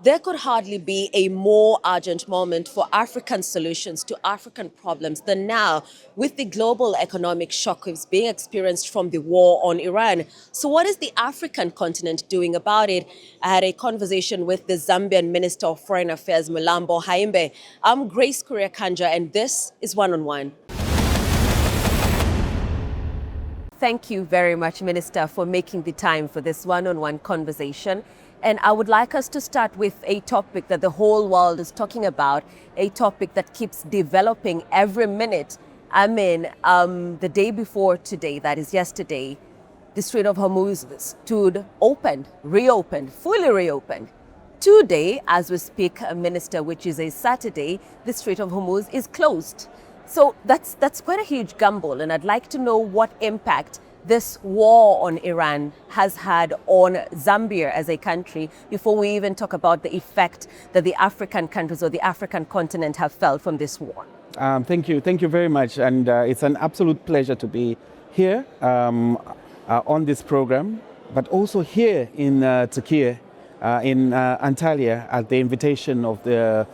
there could hardly be a more urgent moment for African solutions to African problems than now, with the global economic shockwaves being experienced from the war on Iran. So what is the African continent doing about it? I had a conversation with the Zambian Minister of Foreign Affairs, Mulambo Haimbe. I'm Grace Kuria Kanja, and this is One on One. Thank you very much, Minister, for making the time for this one-on-one conversation. And I would like us to start with a topic that the whole world is talking about, a topic that keeps developing every minute. The day before today, that is yesterday, the Strait of Hormuz stood open, reopened, fully reopened. Today, as we speak, Minister, which is a Saturday, the Strait of Hormuz is closed. So that's quite a huge gamble, and I'd like to know what impact this war on Iran has had on Zambia as a country before we even talk about the effect that the African countries or the African continent have felt from this war. Thank you very much, and it's an absolute pleasure to be here on this program, but also here in Turkey, in Antalya, at the invitation of the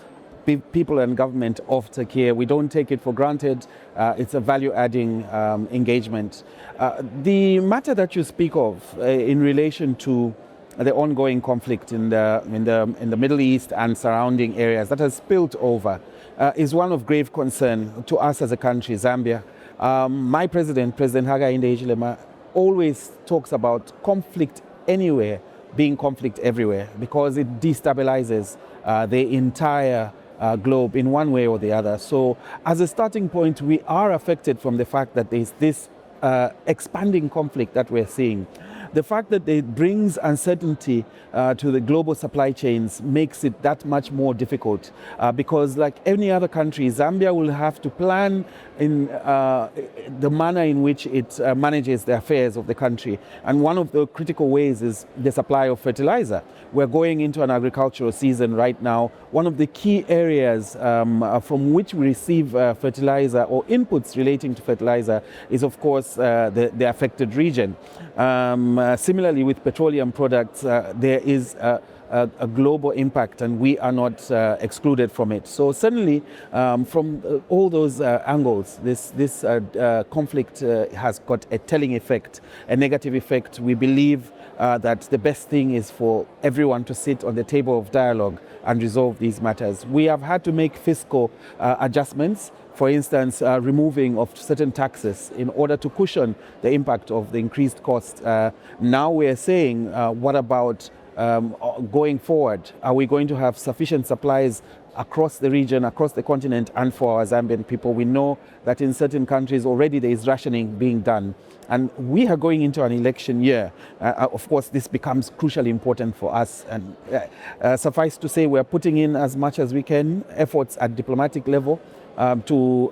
people and government of Turkey. We don't take it for granted. It's a value-adding engagement. The matter that you speak of in relation to the ongoing conflict in the Middle East and surrounding areas that has spilled over is one of grave concern to us as a country, Zambia. My President Hakainde always talks about conflict anywhere being conflict everywhere, because it destabilizes the entire globe in one way or the other. So as a starting point, we are affected from the fact that there's this expanding conflict that we're seeing. The fact that it brings uncertainty to the global supply chains makes it that much more difficult because, like any other country, Zambia will have to plan in the manner in which it manages the affairs of the country. And one of the critical ways is the supply of fertilizer. We're going into an agricultural season right now. One of the key areas from which we receive fertilizer or inputs relating to fertilizer is, of course, the affected region. Similarly, with petroleum products, there is a global impact, and we are not excluded from it. So certainly, from all those angles, this conflict has got a telling effect, a negative effect. We believe that the best thing is for everyone to sit on the table of dialogue and resolve these matters. We have had to make fiscal adjustments. For instance, removing of certain taxes in order to cushion the impact of the increased cost. Now we're saying, what about going forward? Are we going to have sufficient supplies across the region, across the continent, and for our Zambian people? We know that in certain countries already there is rationing being done. And we are going into an election year. Of course, this becomes crucially important for us. And suffice to say, we're putting in as much as we can, efforts at diplomatic level, to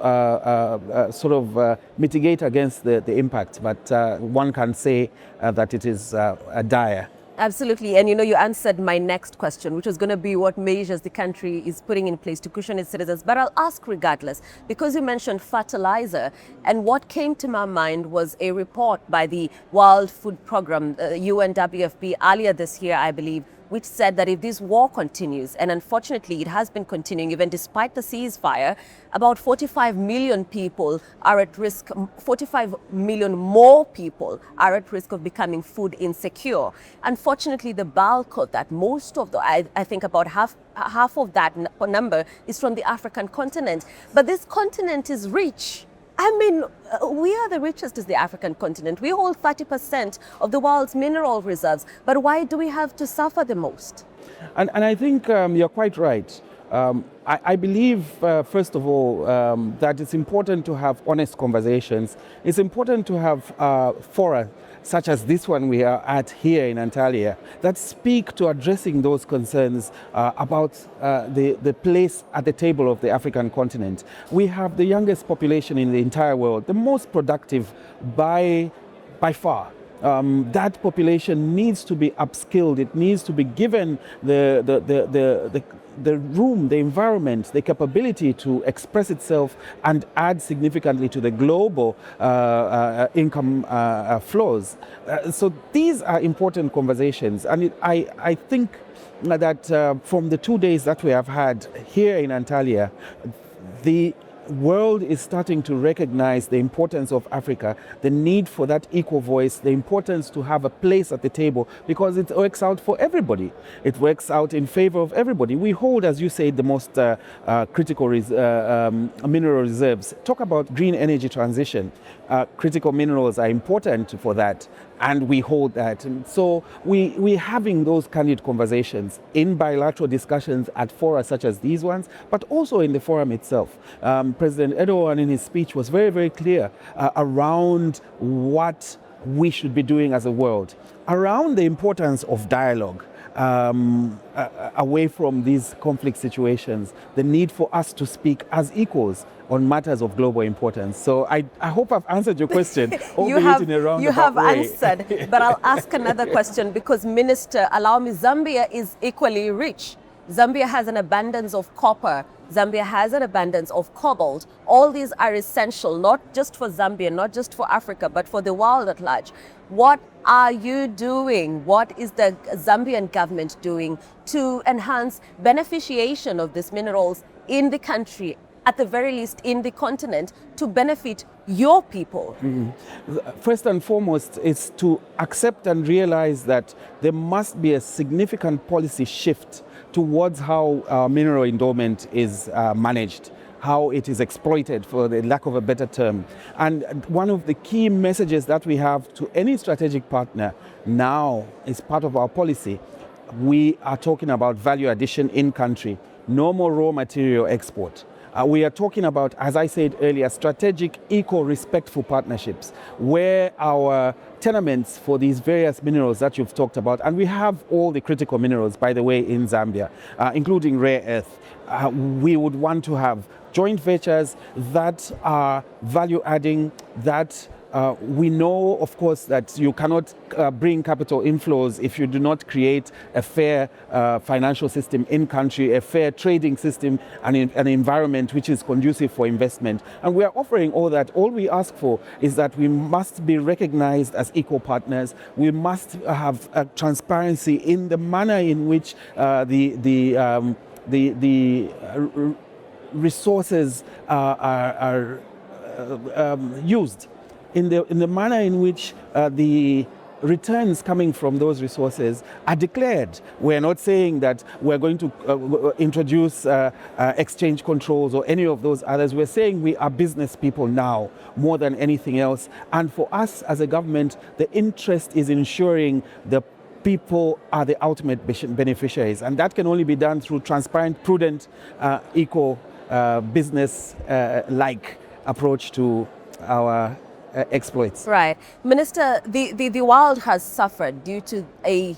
mitigate against the impact. But one can say that it is dire. Absolutely. And you answered my next question, which was going to be what measures the country is putting in place to cushion its citizens. But I'll ask regardless, because you mentioned fertilizer, and what came to my mind was a report by the World Food Programme, UNWFP, earlier this year, I believe, which said that if this war continues, and unfortunately it has been continuing even despite the ceasefire, about 45 million people are at risk, 45 million more people are at risk of becoming food insecure. Unfortunately, the bulk of that, most of the, I think about half of that number is from the African continent. But this continent is rich. We are the richest as the African continent. We hold 30% of the world's mineral reserves. But why do we have to suffer the most? And I think you're quite right. I believe, first of all, that it's important to have honest conversations. It's important to have fora such as this one we are at here in Antalya that speak to addressing those concerns about the place at the table of the African continent. We have the youngest population in the entire world, the most productive by far. That population needs to be upskilled. It needs to be given the the room, the environment, the capability to express itself and add significantly to the global income flows. So these are important conversations, and I think that from the 2 days that we have had here in Antalya, the world is starting to recognize the importance of Africa, the need for that equal voice, the importance to have a place at the table, because it works out for everybody. It works out in favor of everybody. We hold, as you say, the most critical mineral reserves. Talk about green energy transition. Critical minerals are important for that, and we hold that. And so we're having those candid conversations in bilateral discussions at fora such as these ones, but also in the forum itself. President Erdogan in his speech was very, very clear around what we should be doing as a world, around the importance of dialogue. Away from these conflict situations, the need for us to speak as equals on matters of global importance. So I hope I've answered your question. You have answered, but I'll ask another question, because Minister, allow me, Zambia is equally rich. Zambia has an abundance of copper. Zambia has an abundance of cobalt. All these are essential, not just for Zambia, not just for Africa, but for the world at large. What are you doing? What is the Zambian government doing to enhance beneficiation of these minerals in the country, at the very least in the continent, to benefit your people? First and foremost is to accept and realize that there must be a significant policy shift towards how mineral endowment is managed, how it is exploited, for the lack of a better term. And one of the key messages that we have to any strategic partner now is part of our policy. We are talking about value addition in country, no more raw material export. We are talking about, as I said earlier, strategic, eco-respectful partnerships, where our tenements for these various minerals that you've talked about, and we have all the critical minerals, by the way, in Zambia, including rare earth, we would want to have joint ventures that are value-adding, that we know, of course, that you cannot bring capital inflows if you do not create a fair financial system in country, a fair trading system, and an environment which is conducive for investment. And we are offering all that. All we ask for is that we must be recognized as equal partners. We must have transparency in the manner in which the resources are used, in the manner in which the returns coming from those resources are declared. We're not saying that we're going to introduce exchange controls or any of those others. We're saying we are business people now more than anything else. And for us as a government, the interest is ensuring the people are the ultimate beneficiaries. And that can only be done through transparent, prudent, eco business-like approach to our exploits. Right. Minister, the world has suffered due to a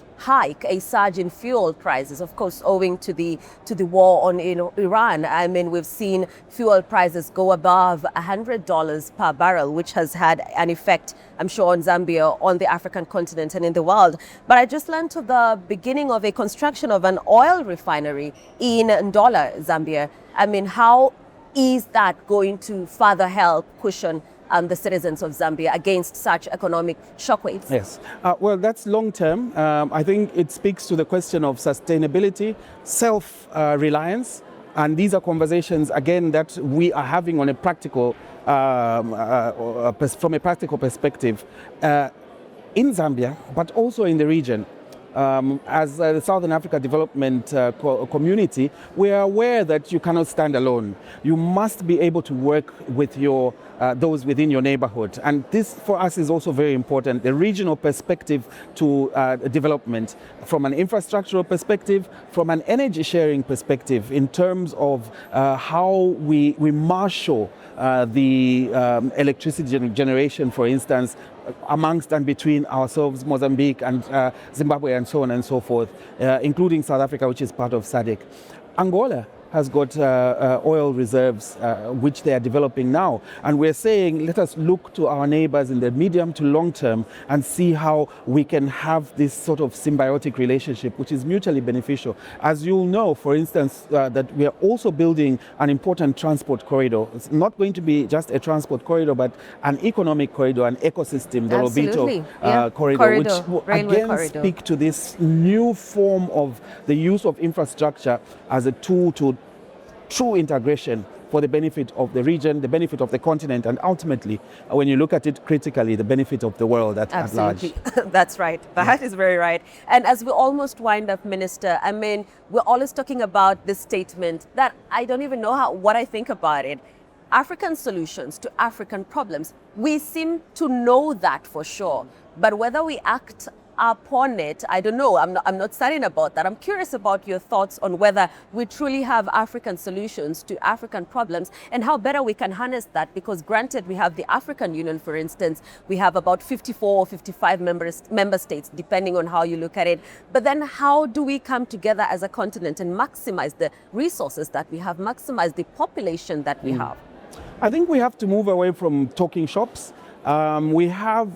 surge in fuel prices, of course, owing to the war on Iran. I mean, we've seen fuel prices go above $100 per barrel, which has had an effect, I'm sure, on Zambia, on the African continent, and in the world. But I just learned of the beginning of a construction of an oil refinery in Ndola, Zambia. I mean, how is that going to further help cushion the citizens of Zambia against such economic shockwaves? Yes. Well, that's long term. I think it speaks to the question of sustainability, self-reliance, and these are conversations, again, that we are having on a practical, from a practical perspective in Zambia, but also in the region. As the Southern Africa Development Community, we are aware that you cannot stand alone. You must be able to work with your those within your neighborhood. And this, for us, is also very important, the regional perspective to development, from an infrastructural perspective, from an energy sharing perspective, in terms of how we marshal the electricity generation, for instance, amongst and between ourselves, Mozambique and Zimbabwe, and so on and so forth, including South Africa, which is part of SADC. Angola has got oil reserves which they are developing now. And we're saying, let us look to our neighbors in the medium to long term and see how we can have this sort of symbiotic relationship, which is mutually beneficial. As you'll know, for instance, that we are also building an important transport corridor. It's not going to be just a transport corridor, but an economic corridor, an ecosystem, the Lobito corridor, which will again speak to this new form of the use of infrastructure as a tool to true integration for the benefit of the region, the benefit of the continent, and ultimately, when you look at it critically, the benefit of the world at large. That's right. That is very right. And as we almost wind up, Minister, I mean, we're always talking about this statement that I don't even know what I think about it. African solutions to African problems. We seem to know that for sure, but whether we act upon it, I don't know. I'm not certain about that. I'm curious about your thoughts on whether we truly have African solutions to African problems and how better we can harness that, because granted, we have the African Union, for instance, we have about 54 or 55 member states, depending on how you look at it. But then how do we come together as a continent and maximize the resources that we have, maximize the population that we have? I think we have to move away from talking shops. We have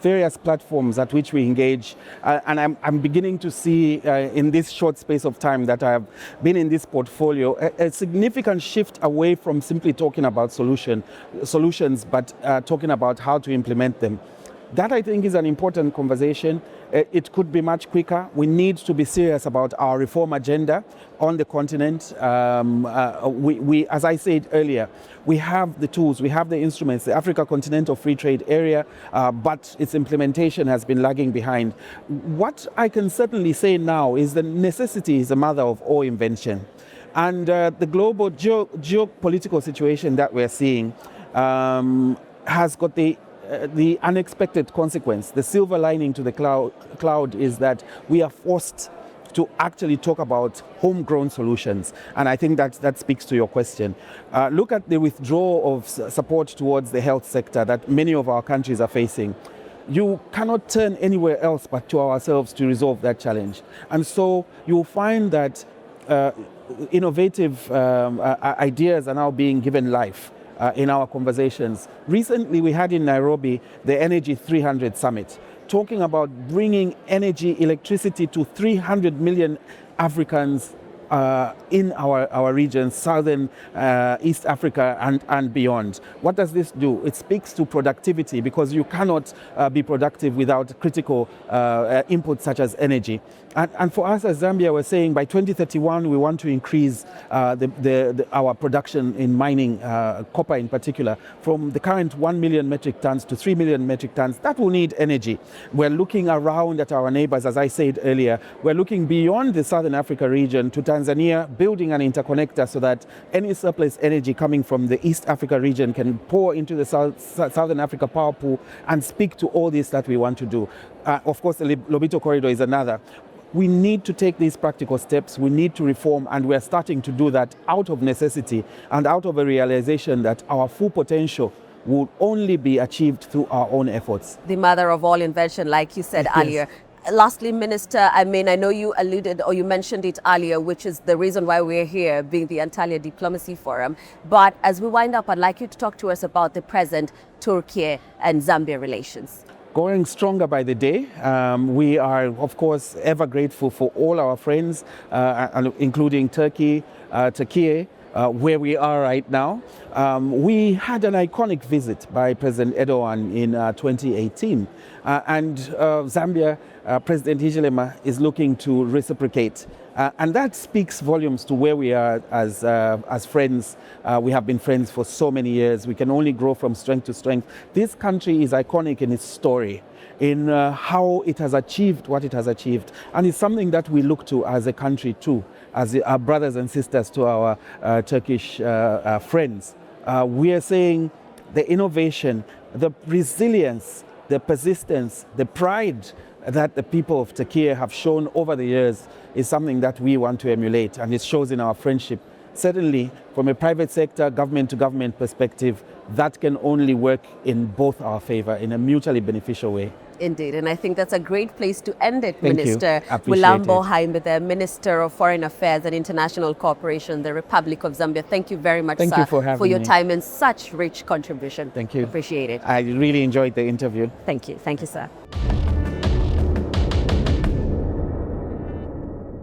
various platforms at which we engage, and I'm beginning to see in this short space of time that I have been in this portfolio a significant shift away from simply talking about solutions, but talking about how to implement them. That, I think, is an important conversation. It could be much quicker. We need to be serious about our reform agenda on the continent. We, as I said earlier, we have the tools, we have the instruments, the Africa Continental Free Trade Area, but its implementation has been lagging behind. What I can certainly say now is that necessity is the mother of all invention. And the global geopolitical situation that we're seeing has got the unexpected consequence. The silver lining to the cloud is that we are forced to actually talk about homegrown solutions. And I think that speaks to your question. Look at the withdrawal of support towards the health sector that many of our countries are facing. You cannot turn anywhere else but to ourselves to resolve that challenge. And so you'll find that innovative ideas are now being given life. In our conversations. Recently, we had in Nairobi the Energy 300 Summit, talking about bringing energy, electricity to 300 million Africans in our region, Southern East Africa and beyond. What does this do? It speaks to productivity, because you cannot be productive without critical inputs such as energy. And for us as Zambia, we're saying by 2031, we want to increase our production in mining, copper in particular, from the current 1 million metric tons to 3 million metric tons. That will need energy. We're looking around at our neighbors, as I said earlier. We're looking beyond the Southern Africa region to Tanzania, building an interconnector so that any surplus energy coming from the East Africa region can pour into the Southern Africa power pool and speak to all this that we want to do. Of course, the Lobito corridor is another. We need to take these practical steps. We need to reform, and we're starting to do that out of necessity and out of a realization that our full potential will only be achieved through our own efforts. The mother of all invention, like you said earlier. Lastly, Minister, I mean, I know you alluded or you mentioned it earlier, which is the reason why we're here, being the Antalya Diplomacy Forum. But as we wind up, I'd like you to talk to us about the present Turkey and Zambia relations. Going stronger by the day. We are, of course, ever grateful for all our friends, including Turkey, where we are right now. We had an iconic visit by President Erdogan in 2018, and Zambia, President Hichilema is looking to reciprocate. And that speaks volumes to where we are as friends. We have been friends for so many years. We can only grow from strength to strength. This country is iconic in its story, in how it has achieved what it has achieved. And it's something that we look to as a country too, as our brothers and sisters to our Turkish friends. We are saying the innovation, the resilience, the persistence, the pride that the people of Turkey have shown over the years is something that we want to emulate, and it shows in our friendship. Certainly, from a private sector, government to government perspective, that can only work in both our favor, in a mutually beneficial way. Indeed, and I think that's a great place to end it, Thank you. Minister Appreciate Mulambo it. Haimbe, the Minister of Foreign Affairs and International Cooperation, the Republic of Zambia. Thank you very much, Thank sir, you for having your me. time and such rich contribution. Thank you. Appreciate it. I really enjoyed the interview. Thank you. Thank you, sir.